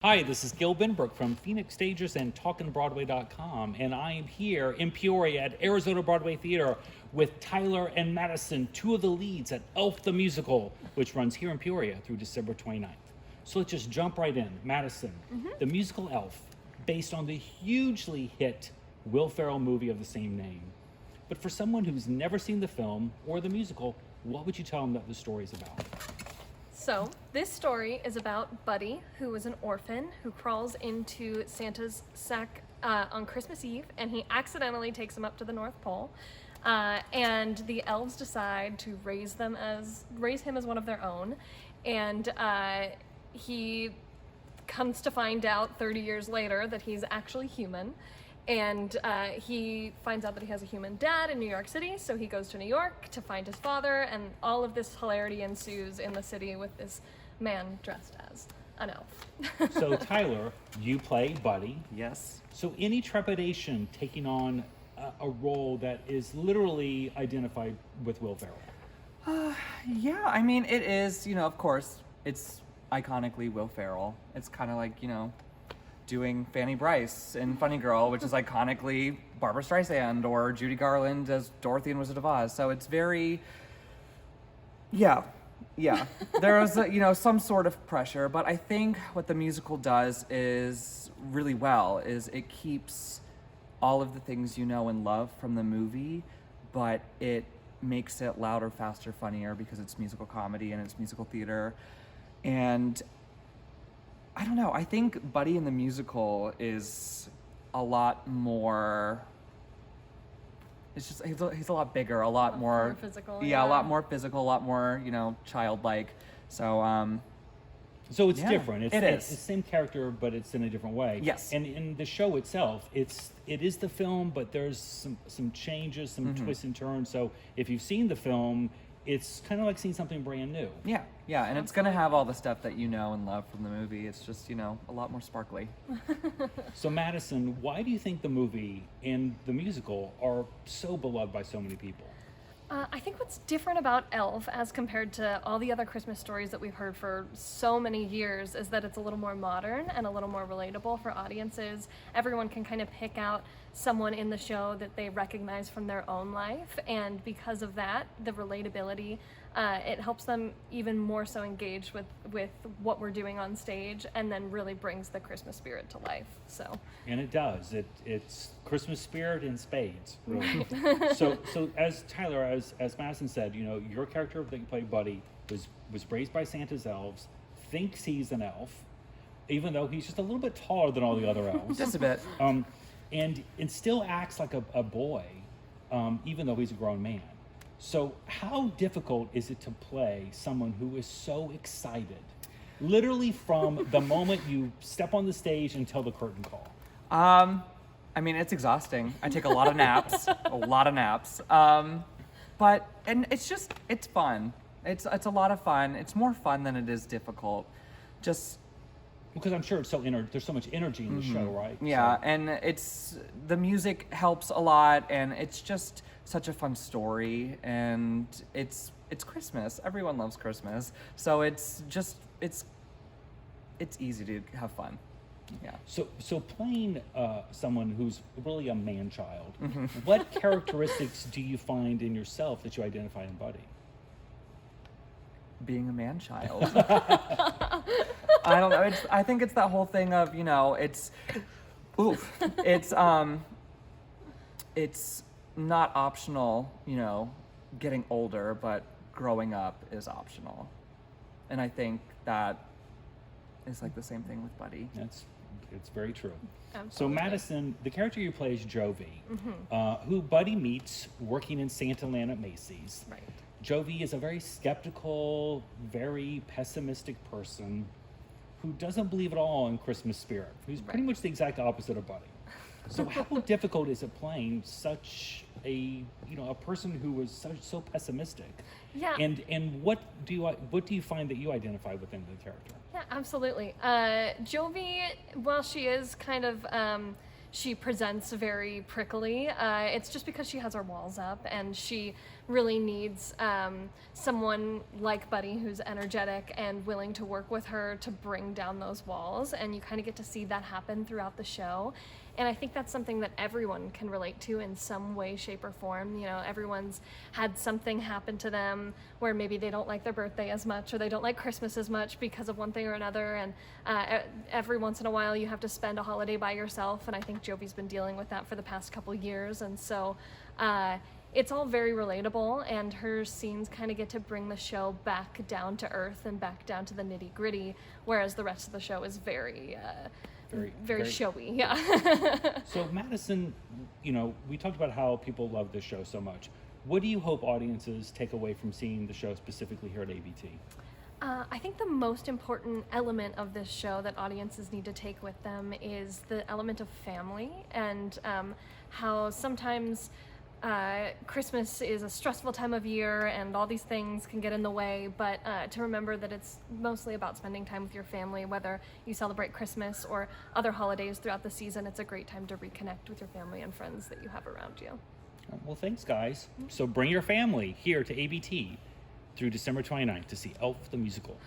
Hi, this is Gil Benbrook from Phoenix Stages and TalkinBroadway.com, and I am here in Peoria at Arizona Broadway Theatre with Tyler and Madison, two of the leads at Elf the Musical, which runs here in Peoria through December 29th. So let's just jump right in. Madison, the musical Elf, based on the hugely hit Will Ferrell movie of the same name. But for someone who's never seen the film or the musical, what would you tell them that the story is about? So, this story is about Buddy, who is an orphan who crawls into Santa's sack on Christmas Eve, and he accidentally takes him up to the North Pole. And the elves decide to raise him as one of their own. And he comes to find out 30 years later that he's actually human. And he finds out that he has a human dad in New York City, so he goes to New York to find his father, and all of this hilarity ensues in the city with this man dressed as an elf. So Tyler, you play Buddy. Yes. So any trepidation taking on a role that is literally identified with Will Ferrell? Yeah, I mean, it is, of course, it's iconically Will Ferrell. It's kind of like, doing Fanny Bryce in Funny Girl, which is iconically Barbra Streisand, or Judy Garland as Dorothy in Wizard of Oz. So it's very, yeah. There is, some sort of pressure, but I think what the musical does is really well is it keeps all of the things you know and love from the movie, but it makes it louder, faster, funnier because it's musical comedy and it's musical theater. And I don't know, I think Buddy in the musical is a lot more, it's just, he's a lot bigger, a lot more physical. Yeah, a lot more physical, a lot more, childlike. So, So it's yeah, different. It's is. the same character, but it's in a different way. Yes. And in the show itself, it is the film, but there's some changes, some twists and turns. So if you've seen the film, it's kind of like seeing something brand new. Yeah, and it's gonna have all the stuff that you know and love from the movie. It's just, a lot more sparkly. So Madison, why do you think the movie and the musical are so beloved by so many people? I think what's different about Elf as compared to all the other Christmas stories that we've heard for so many years is that it's a little more modern and a little more relatable for audiences. Everyone can kind of pick out someone in the show that they recognize from their own life, and because of that, the relatability, it helps them even more so engage with what we're doing on stage, and then really brings the Christmas spirit to life. So. And it does. It's Christmas spirit in spades, really. So as Tyler, as Madison said, your character that you play, Buddy, was raised by Santa's elves, thinks he's an elf, even though he's just a little bit taller than all the other elves. Just a bit. And still acts like a boy, even though he's a grown man. So how difficult is it to play someone who is so excited, literally from the moment you step on the stage until the curtain call? I mean, it's exhausting. I take a lot of naps, and it's fun. It's a lot of fun. It's more fun than it is difficult. Just because I'm sure it's there's so much energy in the show, right? yeah, So, and the music helps a lot, and it's just such a fun story, and it's Christmas. Everyone loves Christmas, so it's easy to have fun. Yeah. So playing someone who's really a man-child, what characteristics do you find in yourself that you identify in Buddy? Being a man-child. I don't know. I think it's that whole thing of, it's not optional, getting older, but growing up is optional. And I think that is like the same thing with Buddy. It's very true. Absolutely. So Madison, the character you play is Jovie, who Buddy meets working in Santa Land at Macy's. Right. Jovie is a very skeptical, very pessimistic person who doesn't believe at all in Christmas spirit. Who's pretty much the exact opposite of Buddy. So how difficult is it playing such a person who is so pessimistic? Yeah. And what do you find that you identify within the character? Yeah, absolutely. Jovie, while she is kind of she presents very prickly. It's just because she has her walls up, and she really needs someone like Buddy who's energetic and willing to work with her to bring down those walls, and you kind of get to see that happen throughout the show. And I think that's something that everyone can relate to in some way, shape, or form. You know, everyone's had something happen to them where maybe they don't like their birthday as much, or they don't like Christmas as much because of one thing or another. And every once in a while, you have to spend a holiday by yourself. And I think Jovie's been dealing with that for the past couple years. And so it's all very relatable, and her scenes kind of get to bring the show back down to earth and back down to the nitty gritty, whereas the rest of the show is very showy. Yeah. So Madison, you know, we talked about how people love this show so much. What do you hope audiences take away from seeing the show specifically here at ABT? I think the most important element of this show that audiences need to take with them is the element of family, and how sometimes Christmas is a stressful time of year and all these things can get in the way, but to remember that it's mostly about spending time with your family. Whether you celebrate Christmas or other holidays throughout the season, it's a great time to reconnect with your family and friends that you have around you. Well, thanks, guys. So bring your family here to ABT through December 29th to see Elf the Musical.